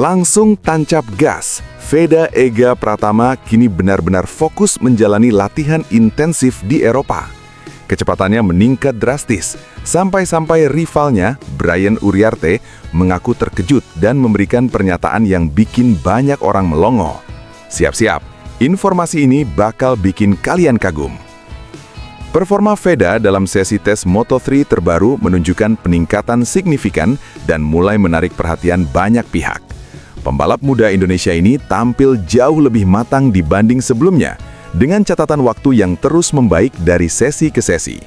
Langsung tancap gas, Veda Ega Pratama kini benar-benar fokus menjalani latihan intensif di Eropa. Kecepatannya meningkat drastis, sampai-sampai rivalnya, Brian Uriarte, mengaku terkejut dan memberikan pernyataan yang bikin banyak orang melongo. Siap-siap, informasi ini bakal bikin kalian kagum. Performa Veda dalam sesi tes Moto3 terbaru menunjukkan peningkatan signifikan dan mulai menarik perhatian banyak pihak. Pembalap muda Indonesia ini tampil jauh lebih matang dibanding sebelumnya, dengan catatan waktu yang terus membaik dari sesi ke sesi.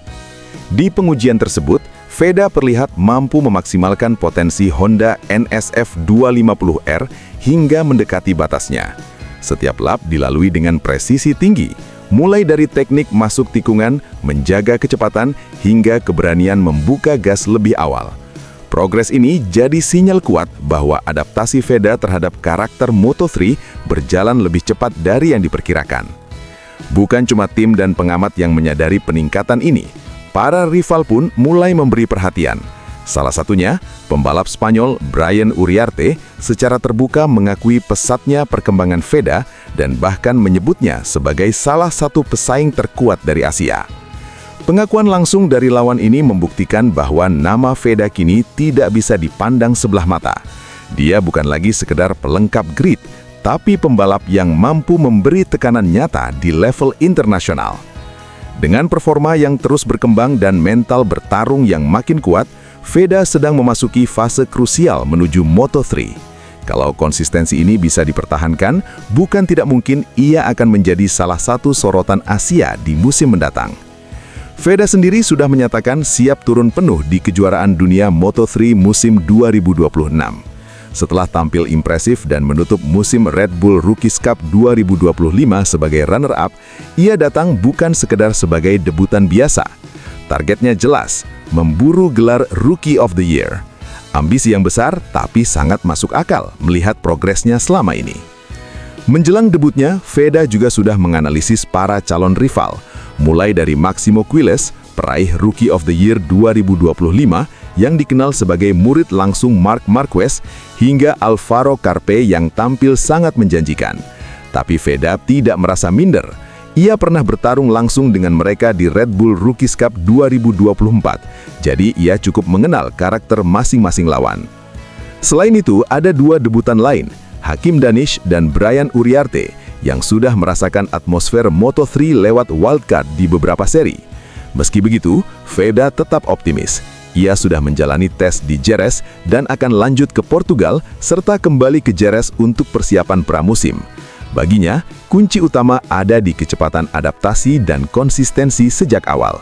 Di pengujian tersebut, Veda terlihat mampu memaksimalkan potensi Honda NSF 250R hingga mendekati batasnya. Setiap lap dilalui dengan presisi tinggi, mulai dari teknik masuk tikungan, menjaga kecepatan, hingga keberanian membuka gas lebih awal. Progres ini jadi sinyal kuat bahwa adaptasi Veda terhadap karakter Moto3 berjalan lebih cepat dari yang diperkirakan. Bukan cuma tim dan pengamat yang menyadari peningkatan ini, para rival pun mulai memberi perhatian. Salah satunya, pembalap Spanyol Brian Uriarte secara terbuka mengakui pesatnya perkembangan Veda dan bahkan menyebutnya sebagai salah satu pesaing terkuat dari Asia. Pengakuan langsung dari lawan ini membuktikan bahwa nama Veda kini tidak bisa dipandang sebelah mata. Dia bukan lagi sekedar pelengkap grid, tapi pembalap yang mampu memberi tekanan nyata di level internasional. Dengan performa yang terus berkembang dan mental bertarung yang makin kuat, Veda sedang memasuki fase krusial menuju Moto3. Kalau konsistensi ini bisa dipertahankan, bukan tidak mungkin ia akan menjadi salah satu sorotan Asia di musim mendatang. Veda sendiri sudah menyatakan siap turun penuh di kejuaraan dunia Moto3 musim 2026. Setelah tampil impresif dan menutup musim Red Bull Rookies Cup 2025 sebagai runner-up, ia datang bukan sekedar sebagai debutan biasa. Targetnya jelas, memburu gelar Rookie of the Year. Ambisi yang besar tapi sangat masuk akal melihat progresnya selama ini. Menjelang debutnya, Veda juga sudah menganalisis para calon rival, mulai dari Maximo Quiles, peraih Rookie of the Year 2025 yang dikenal sebagai murid langsung Marc Marquez, hingga Alvaro Carpe yang tampil sangat menjanjikan. Tapi Veda tidak merasa minder. Ia pernah bertarung langsung dengan mereka di Red Bull Rookies Cup 2024, jadi ia cukup mengenal karakter masing-masing lawan. Selain itu, ada dua debutan lain, Hakim Danish dan Brian Uriarte, yang sudah merasakan atmosfer Moto3 lewat wildcard di beberapa seri. Meski begitu, Veda tetap optimis. Ia sudah menjalani tes di Jerez dan akan lanjut ke Portugal serta kembali ke Jerez untuk persiapan pramusim. Baginya, kunci utama ada di kecepatan adaptasi dan konsistensi sejak awal.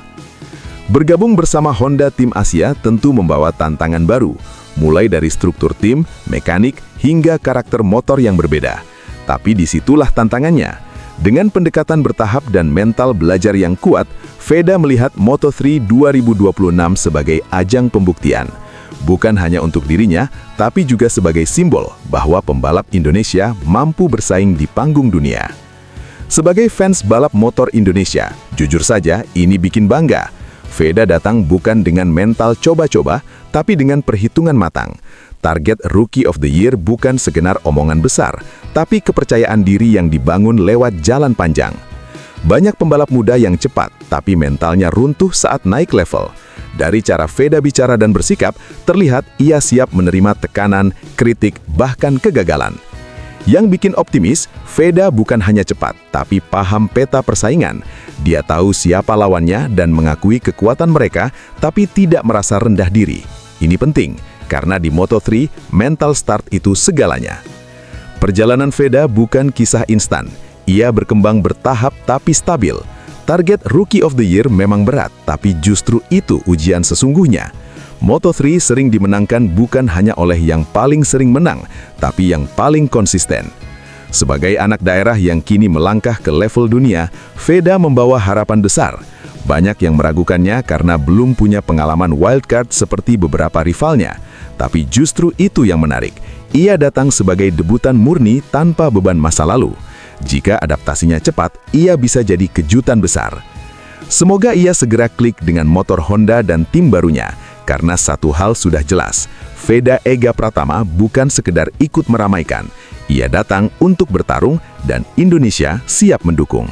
Bergabung bersama Honda Tim Asia tentu membawa tantangan baru, mulai dari struktur tim, mekanik, hingga karakter motor yang berbeda. Tapi disitulah tantangannya. Dengan pendekatan bertahap dan mental belajar yang kuat, Veda melihat Moto3 2026 sebagai ajang pembuktian. Bukan hanya untuk dirinya, tapi juga sebagai simbol bahwa pembalap Indonesia mampu bersaing di panggung dunia. Sebagai fans balap motor Indonesia, jujur saja ini bikin bangga. Veda datang bukan dengan mental coba-coba, tapi dengan perhitungan matang. Target Rookie of the Year bukan sekedar omongan besar, tapi kepercayaan diri yang dibangun lewat jalan panjang. Banyak pembalap muda yang cepat, tapi mentalnya runtuh saat naik level. Dari cara Veda bicara dan bersikap, terlihat ia siap menerima tekanan, kritik, bahkan kegagalan. Yang bikin optimis, Veda bukan hanya cepat, tapi paham peta persaingan. Dia tahu siapa lawannya dan mengakui kekuatan mereka, tapi tidak merasa rendah diri. Ini penting, karena di Moto3, mental start itu segalanya. Perjalanan Veda bukan kisah instan. Ia berkembang bertahap tapi stabil. Target Rookie of the Year memang berat, tapi justru itu ujian sesungguhnya. Moto3 sering dimenangkan bukan hanya oleh yang paling sering menang, tapi yang paling konsisten. Sebagai anak daerah yang kini melangkah ke level dunia, Veda membawa harapan besar. Banyak yang meragukannya karena belum punya pengalaman wildcard seperti beberapa rivalnya. Tapi justru itu yang menarik. Ia datang sebagai debutan murni tanpa beban masa lalu. Jika adaptasinya cepat, ia bisa jadi kejutan besar. Semoga ia segera klik dengan motor Honda dan tim barunya, karena satu hal sudah jelas, Veda Ega Pratama bukan sekedar ikut meramaikan. Ia datang untuk bertarung dan Indonesia siap mendukung.